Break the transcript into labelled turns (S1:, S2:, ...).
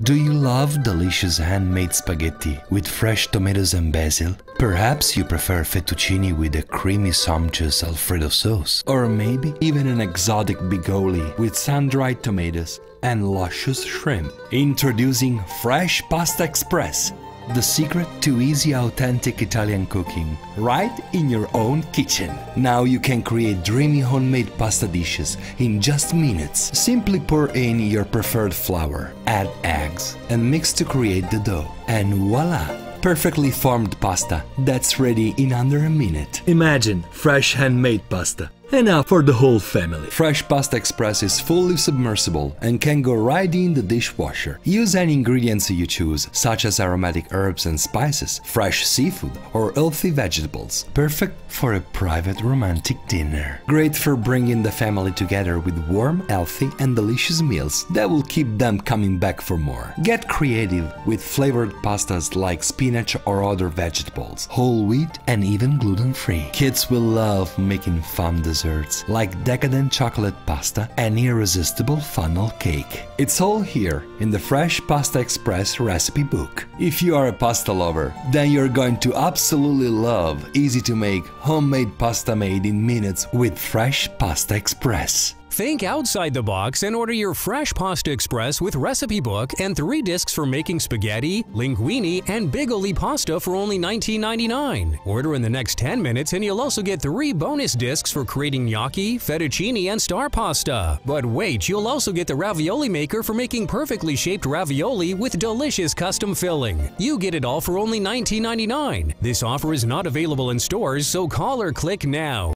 S1: Do you love delicious handmade spaghetti with fresh tomatoes and basil? Perhaps you prefer fettuccine with a creamy sumptuous Alfredo sauce, or maybe even an exotic bigoli with sun-dried tomatoes and luscious shrimp. Introducing Fresh Pasta Express, the secret to easy, authentic Italian cooking, right in your own kitchen. Now you can create dreamy homemade pasta dishes in just minutes. Simply pour in your preferred flour, add eggs, and mix to create the dough. And voila! Perfectly formed pasta that's ready in under a minute. Imagine fresh handmade pasta. Enough for the whole family. Fresh Pasta Express is fully submersible and can go right in the dishwasher. Use any ingredients you choose, such as aromatic herbs and spices, fresh seafood, or healthy vegetables. Perfect for a private romantic dinner. Great for bringing the family together with warm, healthy, and delicious meals that will keep them coming back for more. Get creative with flavored pastas like spinach or other vegetables, whole wheat, and even gluten-free. Kids will love making fun desserts like decadent chocolate pasta and irresistible funnel cake. It's all here in the Fresh Pasta Express recipe book. If you are a pasta lover, then you're going to absolutely love easy-to-make homemade pasta made in minutes with Fresh Pasta Express.
S2: Think outside the box and order your Fresh Pasta Express with recipe book and 3 discs for making spaghetti, linguine, and bigoli pasta for only $19.99. Order in the next 10 minutes and you'll also get 3 bonus discs for creating gnocchi, fettuccine, and star pasta. But wait, you'll also get the ravioli maker for making perfectly shaped ravioli with delicious custom filling. You get it all for only $19.99. This offer is not available in stores, so call or click now.